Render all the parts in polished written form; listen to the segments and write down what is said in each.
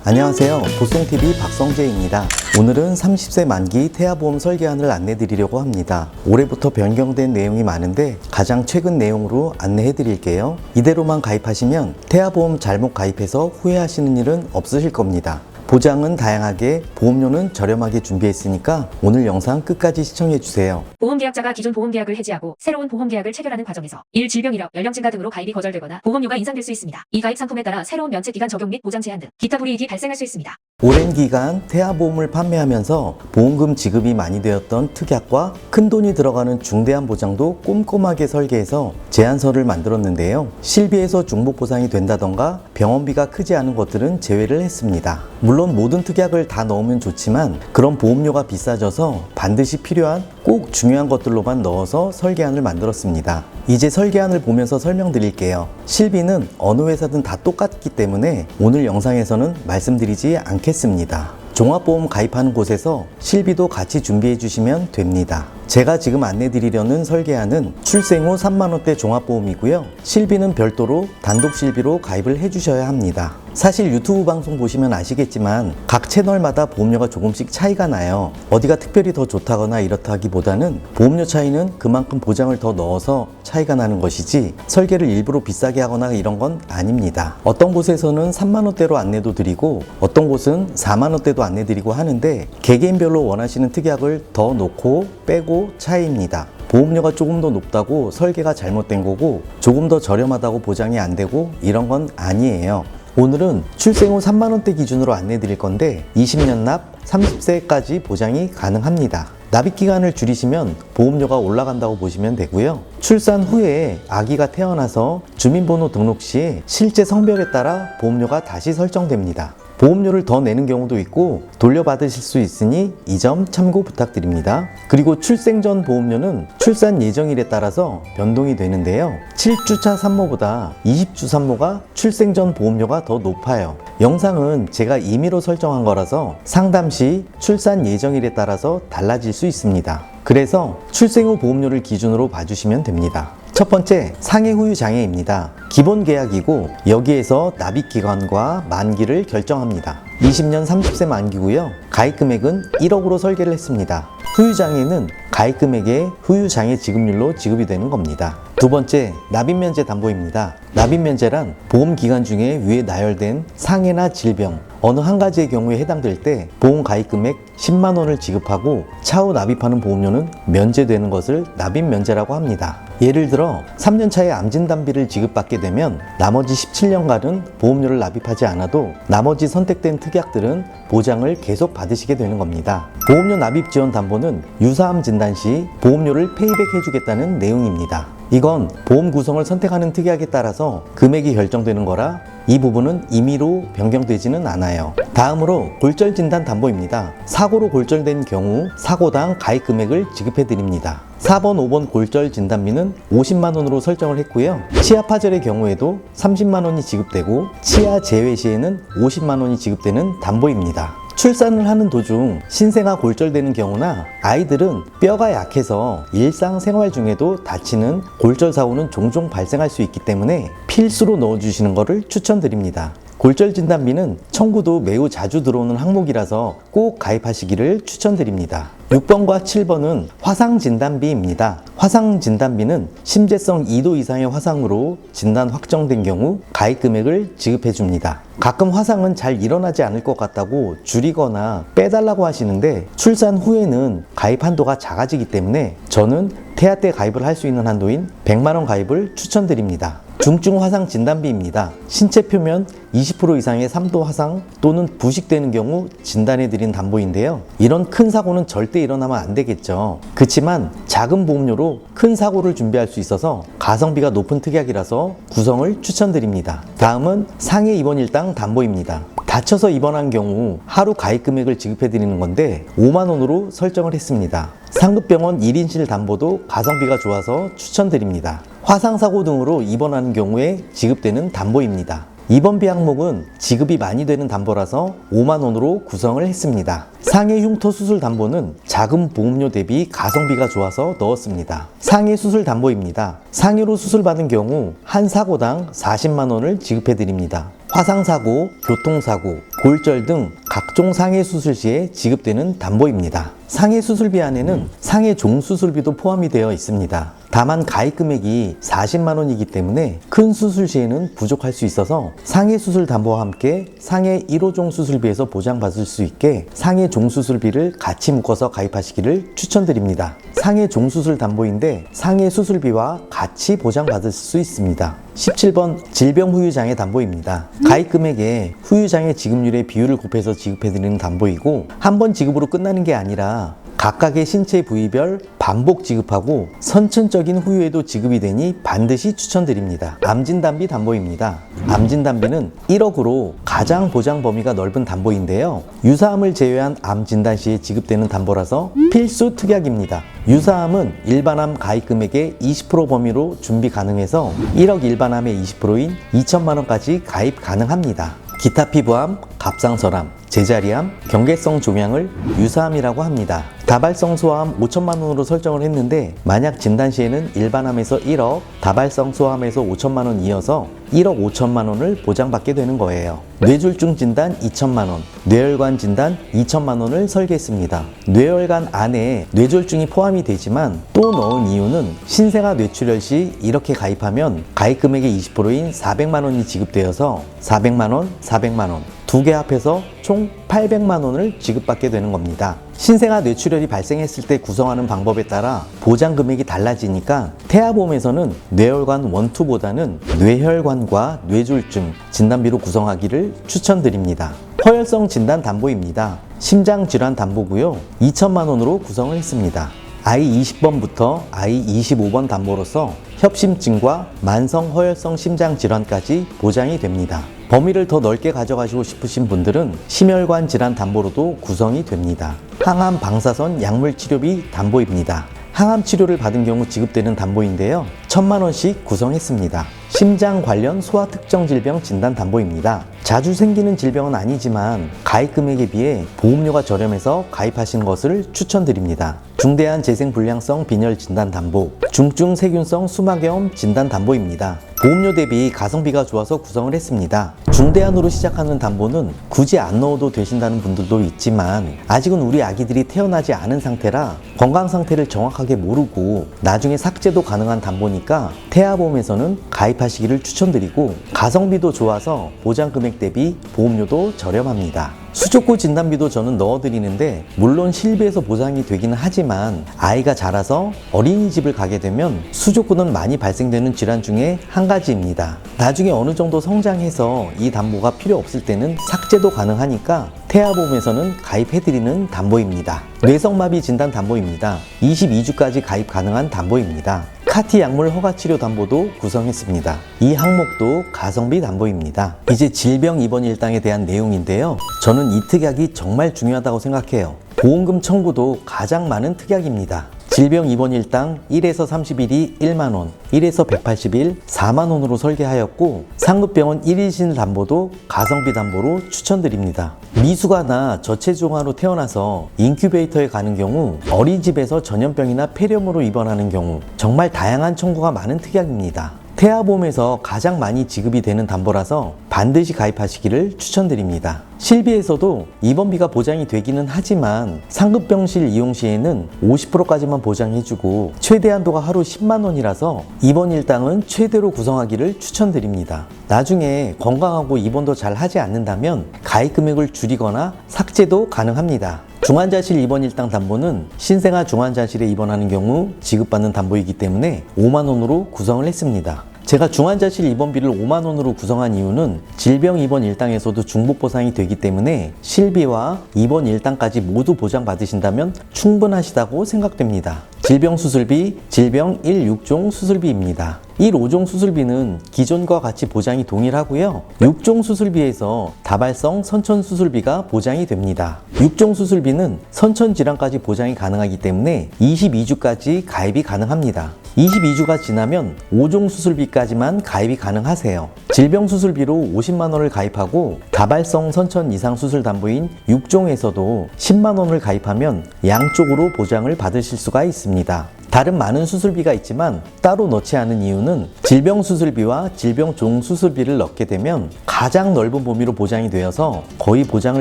안녕하세요. 보송TV 박성재입니다. 오늘은 30세 만기 태아보험 설계안을 안내 드리려고 합니다. 올해부터 변경된 내용이 많은데 가장 최근 내용으로 안내해 드릴게요. 이대로만 가입하시면 태아보험 잘못 가입해서 후회하시는 일은 없으실 겁니다. 보장은 다양하게, 보험료는 저렴하게 준비했으니까 오늘 영상 끝까지 시청해주세요. 보험계약자가 기존 보험계약을 해지하고 새로운 보험계약을 체결하는 과정에서 질병 이력, 연령 증가 등으로 가입이 거절되거나 보험료가 인상될 수 있습니다. 이 가입 상품에 따라 새로운 면책기간 적용 및 보장 제한 등 기타 불이익이 발생할 수 있습니다. 오랜 기간 태아보험을 판매하면서 보험금 지급이 많이 되었던 특약과 큰돈이 들어가는 중대한 보장도 꼼꼼하게 설계해서 제안서를 만들었는데요. 실비에서 중복 보상이 된다던가 병원비가 크지 않은 것들은 제외를 했습니다. 물론 모든 특약을 다 넣으면 좋지만 그런 보험료가 비싸져서 반드시 필요한 꼭 중요한 것들로만 넣어서 설계안을 만들었습니다. 이제 설계안을 보면서 설명드릴게요. 실비는 어느 회사든 다 똑같기 때문에 오늘 영상에서는 말씀드리지 않겠습니다. 종합보험 가입하는 곳에서 실비도 같이 준비해 주시면 됩니다. 제가 지금 안내 드리려는 설계안은 출생 후 3만원대 종합보험이고요. 실비는 별도로 단독 실비로 가입을 해 주셔야 합니다. 사실 유튜브 방송 보시면 아시겠지만 각 채널마다 보험료가 조금씩 차이가 나요. 어디가 특별히 더 좋다거나 이렇다기보다는 보험료 차이는 그만큼 보장을 더 넣어서 차이가 나는 것이지 설계를 일부러 비싸게 하거나 이런 건 아닙니다. 어떤 곳에서는 3만원대로 안내도 드리고 어떤 곳은 4만원대도 안내 드리고 하는데 개개인별로 원하시는 특약을 더 놓고 빼고 차이입니다. 보험료가 조금 더 높다고 설계가 잘못된 거고 조금 더 저렴하다고 보장이 안 되고 이런 건 아니에요. 오늘은 출생 후 3만원대 기준으로 안내 드릴 건데 20년 납 30세까지 보장이 가능합니다. 납입기간을 줄이시면 보험료가 올라간다고 보시면 되고요. 출산 후에 아기가 태어나서 주민번호 등록 시 실제 성별에 따라 보험료가 다시 설정됩니다. 보험료를 더 내는 경우도 있고 돌려받으실 수 있으니 이 점 참고 부탁드립니다. 그리고 출생 전 보험료는 출산 예정일에 따라서 변동이 되는데요. 7주차 산모보다 20주 산모가 출생 전 보험료가 더 높아요. 영상은 제가 임의로 설정한 거라서 상담 시 출산 예정일에 따라서 달라질 수 있습니다. 그래서 출생 후 보험료를 기준으로 봐주시면 됩니다. 첫 번째, 상해 후유 장애입니다. 기본 계약이고 여기에서 납입 기간과 만기를 결정합니다. 20년 30세 만기고요. 가입 금액은 1억으로 설계를 했습니다. 후유 장애는 가입 금액의 후유 장애 지급률로 지급이 되는 겁니다. 두 번째, 납입 면제 담보입니다. 납입 면제란 보험 기간 중에 위에 나열된 상해나 질병 어느 한 가지의 경우에 해당될 때 보험 가입 금액 10만 원을 지급하고 차후 납입하는 보험료는 면제되는 것을 납입 면제라고 합니다. 예를 들어 3년 차에 암 진단비를 지급받게 되면 나머지 17년간은 보험료를 납입하지 않아도 나머지 선택된 특약들은 보장을 계속 받으시게 되는 겁니다. 보험료 납입 지원 담보는 유사암 진단 시 보험료를 페이백 해주겠다는 내용입니다. 이건 보험 구성을 선택하는 특약에 따라서 금액이 결정되는 거라 이 부분은 임의로 변경되지는 않아요. 다음으로 골절 진단 담보입니다. 사고로 골절된 경우 사고당 가입 금액을 지급해 드립니다. 4번, 5번 골절 진단비는 50만 원으로 설정을 했고요. 치아 파절의 경우에도 30만 원이 지급되고 치아 제외 시에는 50만 원이 지급되는 담보입니다. 출산을 하는 도중 신생아 골절되는 경우나 아이들은 뼈가 약해서 일상생활 중에도 다치는 골절 사고는 종종 발생할 수 있기 때문에 필수로 넣어주시는 것을 추천드립니다. 골절 진단비는 청구도 매우 자주 들어오는 항목이라서 꼭 가입하시기를 추천드립니다. 6번과 7번은 화상 진단비입니다. 화상 진단비는 심재성 2도 이상의 화상으로 진단 확정된 경우 가입 금액을 지급해 줍니다. 가끔 화상은 잘 일어나지 않을 것 같다고 줄이거나 빼달라고 하시는데 출산 후에는 가입 한도가 작아지기 때문에 저는 태아 때 가입을 할 수 있는 한도인 100만 원 가입을 추천드립니다. 중증 화상 진단비입니다. 신체 표면 20% 이상의 3도 화상 또는 부식되는 경우 진단해드린 담보인데요. 이런 큰 사고는 절대 일어나면 안 되겠죠. 그렇지만 작은 보험료로 큰 사고를 준비할 수 있어서 가성비가 높은 특약이라서 구성을 추천드립니다. 다음은 상해 입원일당 담보입니다. 다쳐서 입원한 경우 하루 가입 금액을 지급해드리는 건데 5만 원으로 설정을 했습니다. 상급병원 1인실 담보도 가성비가 좋아서 추천드립니다. 화상사고 등으로 입원하는 경우에 지급되는 담보입니다. 입원비 항목은 지급이 많이 되는 담보라서 5만 원으로 구성을 했습니다. 상해 흉터 수술 담보는 작은 보험료 대비 가성비가 좋아서 넣었습니다. 상해 수술 담보입니다. 상해로 수술받은 경우 한 사고당 40만 원을 지급해 드립니다. 화상사고, 교통사고, 골절 등 각종 상해 수술 시에 지급되는 담보입니다. 상해 수술비 안에는 상해 종수술비도 포함이 되어 있습니다. 다만 가입 금액이 40만 원이기 때문에 큰 수술 시에는 부족할 수 있어서 상해 수술 담보와 함께 상해 1호종 수술비에서 보장받을 수 있게 상해 종수술비를 같이 묶어서 가입하시기를 추천드립니다. 상해 종수술 담보인데 상해 수술비와 같이 보장받을 수 있습니다. 17번 질병 후유장애 담보입니다. 가입 금액에 후유장애 지급률의 비율을 곱해서 지급해드리는 담보이고 한 번 지급으로 끝나는 게 아니라 각각의 신체 부위별 반복 지급하고 선천적인 후유에도 지급이 되니 반드시 추천드립니다. 암진단비 담보입니다. 암진단비는 1억으로 가장 보장 범위가 넓은 담보인데요. 유사암을 제외한 암 진단 시에 지급되는 담보라서 필수 특약입니다. 유사암은 일반암 가입 금액의 20% 범위로 준비 가능해서 1억 일반암의 20%인 2천만 원까지 가입 가능합니다. 기타 피부암, 갑상선암, 제자리암, 경계성 종양을 유사암이라고 합니다. 다발성 소아암 5천만 원으로 설정을 했는데 만약 진단 시에는 일반암에서 1억, 다발성 소아암에서 5천만 원 이어서 1억 5천만 원을 보장받게 되는 거예요. 뇌졸중 진단 2천만 원, 뇌혈관 진단 2천만 원을 설계했습니다. 뇌혈관 안에 뇌졸중이 포함이 되지만 또 넣은 이유는 신생아 뇌출혈 시 이렇게 가입하면 가입 금액의 20%인 400만 원이 지급되어서 400만 원, 400만 원 두 개 합해서 총 800만 원을 지급받게 되는 겁니다. 신생아 뇌출혈이 발생했을 때 구성하는 방법에 따라 보장 금액이 달라지니까 태아보험에서는 뇌혈관 1, 2보다는 뇌혈관과 뇌졸중 진단비로 구성하기를 추천드립니다. 허혈성 진단 담보입니다. 심장질환 담보고요. 2천만 원으로 구성을 했습니다. I20번부터 I25번 담보로서 협심증과 만성 허혈성 심장질환까지 보장이 됩니다. 범위를 더 넓게 가져가시고 싶으신 분들은 심혈관 질환 담보로도 구성이 됩니다. 항암 방사선 약물 치료비 담보입니다. 항암 치료를 받은 경우 지급되는 담보인데요. 1,000만 원씩 구성했습니다. 심장 관련 소아 특정 질병 진단 담보입니다. 자주 생기는 질병은 아니지만 가입 금액에 비해 보험료가 저렴해서 가입하시는 것을 추천드립니다. 중대한 재생불량성 빈혈 진단 담보, 중증 세균성 수막염 진단 담보입니다. 보험료 대비 가성비가 좋아서 구성을 했습니다. 중대한으로 시작하는 담보는 굳이 안 넣어도 되신다는 분들도 있지만 아직은 우리 아기들이 태어나지 않은 상태라 건강 상태를 정확하게 모르고 나중에 삭제도 가능한 담보니까 태아보험에서는 가입하시기를 추천드리고 가성비도 좋아서 보장 금액 대비 보험료도 저렴합니다. 수족구 진단비도 저는 넣어드리는데 물론 실비에서 보장이 되기는 하지만 아이가 자라서 어린이집을 가게 되면 수족구는 많이 발생되는 질환 중에 한 가지입니다. 나중에 어느 정도 성장해서 이 담보가 필요 없을 때는 삭제도 가능하니까 태아보험에서는 가입해드리는 담보입니다. 뇌성마비 진단 담보입니다. 22주까지 가입 가능한 담보입니다. 카티 약물 허가치료 담보도 구성했습니다. 이 항목도 가성비 담보입니다. 이제 질병 입원 일당에 대한 내용인데요. 저는 이 특약이 정말 중요하다고 생각해요. 보험금 청구도 가장 많은 특약입니다. 질병 입원 일당 1에서 30일이 1만원, 1에서 180일 4만원으로 설계하였고 상급병원 1인실 담보도 가성비 담보로 추천드립니다. 미숙아나 저체중아로 태어나서 인큐베이터에 가는 경우 어린이집에서 전염병이나 폐렴으로 입원하는 경우 정말 다양한 청구가 많은 특약입니다. 태아보험에서 가장 많이 지급이 되는 담보라서 반드시 가입하시기를 추천드립니다. 실비에서도 입원비가 보장이 되기는 하지만 상급병실 이용 시에는 50%까지만 보장해주고 최대 한도가 하루 10만 원이라서 입원 일당은 최대로 구성하기를 추천드립니다. 나중에 건강하고 입원도 잘 하지 않는다면 가입 금액을 줄이거나 삭제도 가능합니다. 중환자실 입원 일당 담보는 신생아 중환자실에 입원하는 경우 지급받는 담보이기 때문에 5만 원으로 구성을 했습니다. 제가 중환자실 입원비를 5만 원으로 구성한 이유는 질병 입원 일당에서도 중복 보상이 되기 때문에 실비와 입원 일당까지 모두 보장받으신다면 충분하시다고 생각됩니다. 질병 수술비, 질병 1.6종 수술비입니다. 1.5종 수술비는 기존과 같이 보장이 동일하고요. 6종 수술비에서 다발성 선천 수술비가 보장이 됩니다. 6종 수술비는 선천 질환까지 보장이 가능하기 때문에 22주까지 가입이 가능합니다. 22주가 지나면 5종 수술비까지만 가입이 가능하세요. 질병 수술비로 50만 원을 가입하고 다발성 선천 이상 수술 담보인 6종에서도 10만 원을 가입하면 양쪽으로 보장을 받으실 수가 있습니다. 다른 많은 수술비가 있지만 따로 넣지 않은 이유는 질병 수술비와 질병 종 수술비를 넣게 되면 가장 넓은 범위로 보장이 되어서 거의 보장을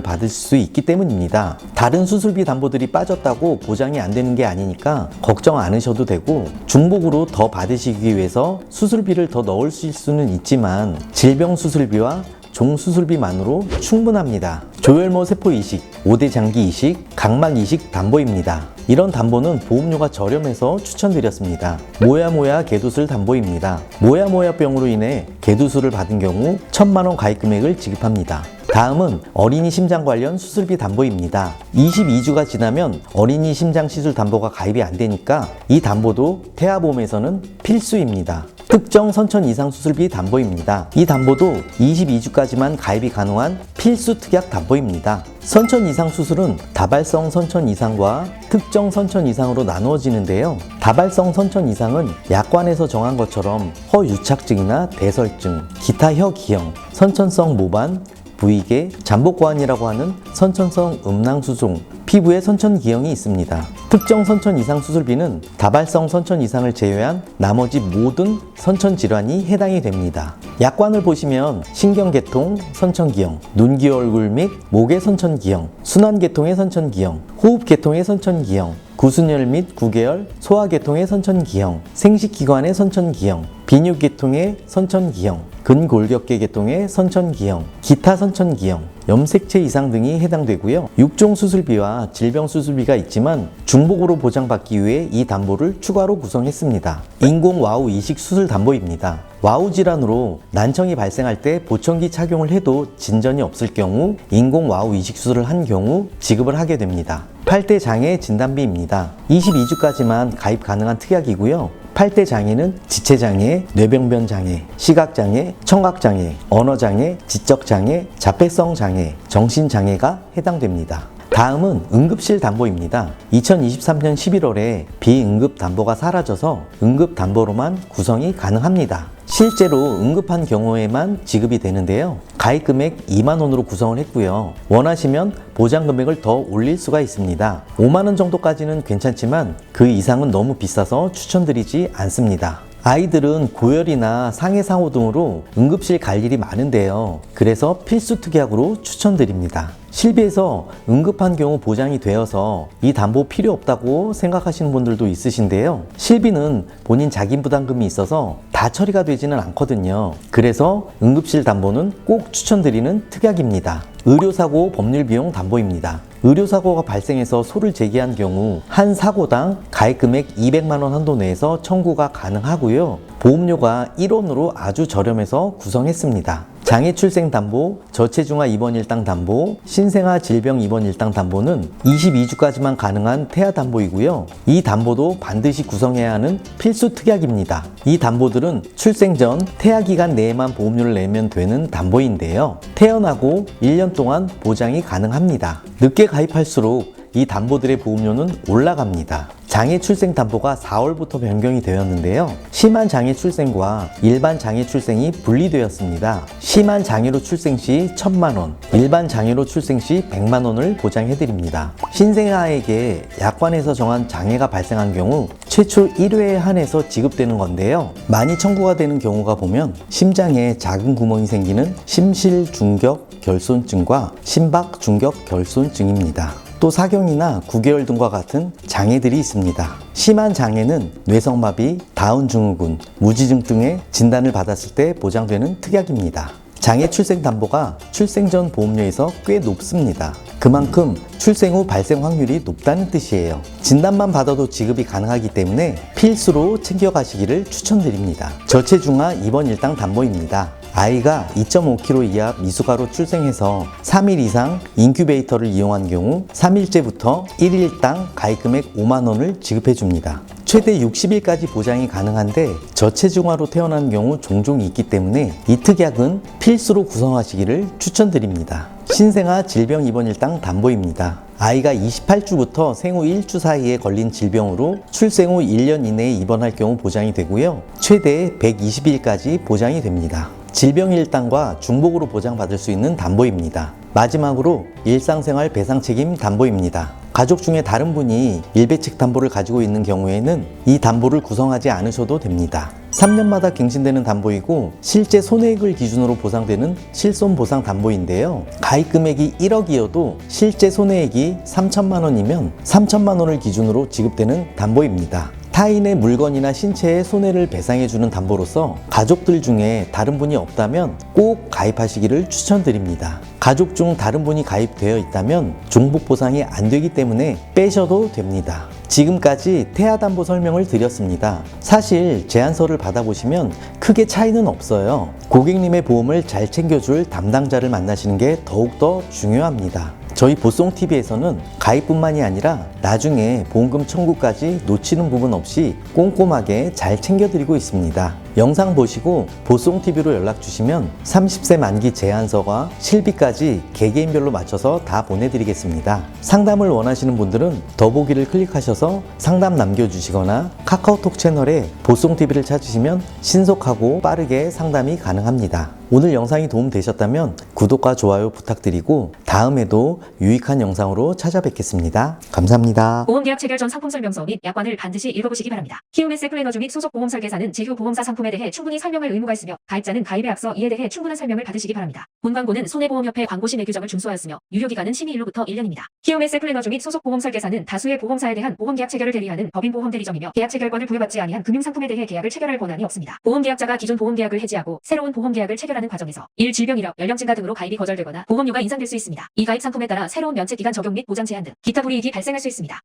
받을 수 있기 때문입니다. 다른 수술비 담보들이 빠졌다고 보장이 안 되는 게 아니니까 걱정 안 하셔도 되고, 중복으로 더 받으시기 위해서 수술비를 더 넣으실 수는 있지만 질병 수술비와 종 수술비만으로 충분합니다. 조혈모 세포 이식, 5대 장기 이식, 각막 이식 담보입니다. 이런 담보는 보험료가 저렴해서 추천드렸습니다. 모야모야 개두술 담보입니다. 모야모야병으로 인해 개두술을 받은 경우 1,000만 원 가입 금액을 지급합니다. 다음은 어린이 심장 관련 수술비 담보입니다. 22주가 지나면 어린이 심장 시술 담보가 가입이 안 되니까 이 담보도 태아보험에서는 필수입니다. 특정 선천 이상 수술비 담보입니다. 이 담보도 22주까지만 가입이 가능한 필수 특약 담보입니다. 선천 이상 수술은 다발성 선천 이상과 특정 선천 이상으로 나누어지는데요. 다발성 선천 이상은 약관에서 정한 것처럼 허유착증이나 대설증, 기타 혀기형, 선천성 모반, 부위계, 잠복고환이라고 하는 선천성 음낭수종, 피부에 선천기형이 있습니다. 특정 선천 이상 수술비는 다발성 선천 이상을 제외한 나머지 모든 선천 질환이 해당이 됩니다. 약관을 보시면 신경계통 선천기형, 눈기 얼굴 및 목의 선천기형, 순환계통의 선천기형, 호흡계통의 선천기형, 구순혈 및 구개열, 소화계통의 선천기형, 생식기관의 선천기형, 비뇨계통의 선천기형, 근골격계 계통의 선천기형, 기타 선천기형, 염색체 이상 등이 해당되고요. 육종 수술비와 질병 수술비가 있지만 중복으로 보장받기 위해 이 담보를 추가로 구성했습니다. 인공 와우 이식 수술 담보입니다. 와우 질환으로 난청이 발생할 때 보청기 착용을 해도 진전이 없을 경우 인공 와우 이식 수술을 한 경우 지급을 하게 됩니다. 8대 장애 진단비입니다. 22주까지만 가입 가능한 특약이고요. 8대 장애는 지체장애, 뇌병변장애, 시각장애, 청각장애, 언어장애, 지적장애, 자폐성 장애, 정신장애가 해당됩니다. 다음은 응급실 담보입니다. 2023년 11월에 비응급 담보가 사라져서 응급 담보로만 구성이 가능합니다. 실제로 응급한 경우에만 지급이 되는데요. 가입 금액 2만 원으로 구성을 했고요. 원하시면 보장 금액을 더 올릴 수가 있습니다. 5만 원 정도까지는 괜찮지만 그 이상은 너무 비싸서 추천드리지 않습니다. 아이들은 고열이나 상해상호 등으로 응급실 갈 일이 많은데요. 그래서 필수 특약으로 추천드립니다. 실비에서 응급한 경우 보장이 되어서 이 담보 필요 없다고 생각하시는 분들도 있으신데요. 실비는 본인 자기부담금이 있어서 다 처리가 되지는 않거든요. 그래서 응급실 담보는 꼭 추천드리는 특약입니다. 의료사고 법률비용 담보입니다. 의료사고가 발생해서 소를 제기한 경우 한 사고당 가입 금액 200만 원 한도 내에서 청구가 가능하고요. 보험료가 1원으로 아주 저렴해서 구성했습니다. 장애 출생 담보, 저체중아 입원 일당 담보, 신생아 질병 입원 일당 담보는 22주까지만 가능한 태아 담보이고요. 이 담보도 반드시 구성해야 하는 필수 특약입니다. 이 담보들은 출생 전 태아 기간 내에만 보험료를 내면 되는 담보인데요. 태어나고 1년 동안 보장이 가능합니다. 늦게 가입할수록 이 담보들의 보험료는 올라갑니다. 장애 출생 담보가 4월부터 변경이 되었는데요. 심한 장애 출생과 일반 장애 출생이 분리되었습니다. 심한 장애로 출생 시 1,000만 원, 일반 장애로 출생 시 100만 원을 보장해드립니다. 신생아에게 약관에서 정한 장애가 발생한 경우 최초 1회에 한해서 지급되는 건데요. 많이 청구가 되는 경우가 보면 심장에 작은 구멍이 생기는 심실중격 결손증과 심박중격 결손증입니다. 또 사경이나 구개열 등과 같은 장애들이 있습니다. 심한 장애는 뇌성마비, 다운증후군, 무지증 등의 진단을 받았을 때 보장되는 특약입니다. 장애 출생 담보가 출생 전 보험료에서 꽤 높습니다. 그만큼 출생 후 발생 확률이 높다는 뜻이에요. 진단만 받아도 지급이 가능하기 때문에 필수로 챙겨가시기를 추천드립니다. 저체중아 입원 일당 담보입니다. 아이가 2.5kg 이하 미숙아로 출생해서 3일 이상 인큐베이터를 이용한 경우 3일째부터 1일당 가입 금액 5만 원을 지급해 줍니다. 최대 60일까지 보장이 가능한데 저체중아로 태어난 경우 종종 있기 때문에 이 특약은 필수로 구성하시기를 추천드립니다. 신생아 질병 입원 일당 담보입니다. 아이가 28주부터 생후 1주 사이에 걸린 질병으로 출생 후 1년 이내에 입원할 경우 보장이 되고요. 최대 120일까지 보장이 됩니다. 질병 일당과 중복으로 보장받을 수 있는 담보입니다. 마지막으로 일상생활 배상 책임 담보입니다. 가족 중에 다른 분이 일배책 담보를 가지고 있는 경우에는 이 담보를 구성하지 않으셔도 됩니다. 3년마다 갱신되는 담보이고 실제 손해액을 기준으로 보상되는 실손보상 담보인데요. 가입 금액이 1억이어도 실제 손해액이 3천만 원이면 3천만 원을 기준으로 지급되는 담보입니다. 타인의 물건이나 신체에 손해를 배상해주는 담보로서 가족들 중에 다른 분이 없다면 꼭 가입하시기를 추천드립니다. 가족 중 다른 분이 가입되어 있다면 종복 보상이 안 되기 때문에 빼셔도 됩니다. 지금까지 태아담보 설명을 드렸습니다. 사실 제안서를 받아보시면 크게 차이는 없어요. 고객님의 보험을 잘 챙겨줄 담당자를 만나시는 게 더욱더 중요합니다. 저희 보송TV에서는 가입뿐만이 아니라 나중에 보험금 청구까지 놓치는 부분 없이 꼼꼼하게 잘 챙겨드리고 있습니다. 영상 보시고 보송TV로 연락 주시면 30세 만기 제안서와 실비까지 개개인별로 맞춰서 다 보내드리겠습니다. 상담을 원하시는 분들은 더보기를 클릭하셔서 상담 남겨주시거나 카카오톡 채널에 보송TV를 찾으시면 신속하고 빠르게 상담이 가능합니다. 오늘 영상이 도움되셨다면 구독과 좋아요 부탁드리고 다음에도 유익한 영상으로 찾아뵙겠습니다. 감사합니다. 보험계약 체결 전 상품 설명서 및 약관을 반드시 읽어보시기 바랍니다. 키움에스 플래너즈 및 소속 보험 설계사는 제휴 보험사 상품에 대해 충분히 설명할 의무가 있으며 가입자는 가입에 앞서 이에 대해 충분한 설명을 받으시기 바랍니다. 본 광고는 손해보험협회 광고 심의 규정을 준수하였으며 유효기간은 심의일로부터 1년입니다. 키움에스 플래너즈 및 소속 보험 설계사는 다수의 보험사에 대한 보험계약 체결을 대리하는 법인보험 대리점이며 계약 체결권을 부여받지 아니한 금융상품에 대해 계약을 체결할 권한이 없습니다. 보험계약자가 기존 보험계약을 해지하고 새로운 보험계약을 체결하는 과정에서 일 질병 이력, 연령 증가 등으로 가입이 거절되거나 보험료가 인상될 수 있습니다. 이 가입 상품에 따라 새로운 면책기간 적용 및 보장 제한 등 기타 불이익이 발생할 수 있습니다.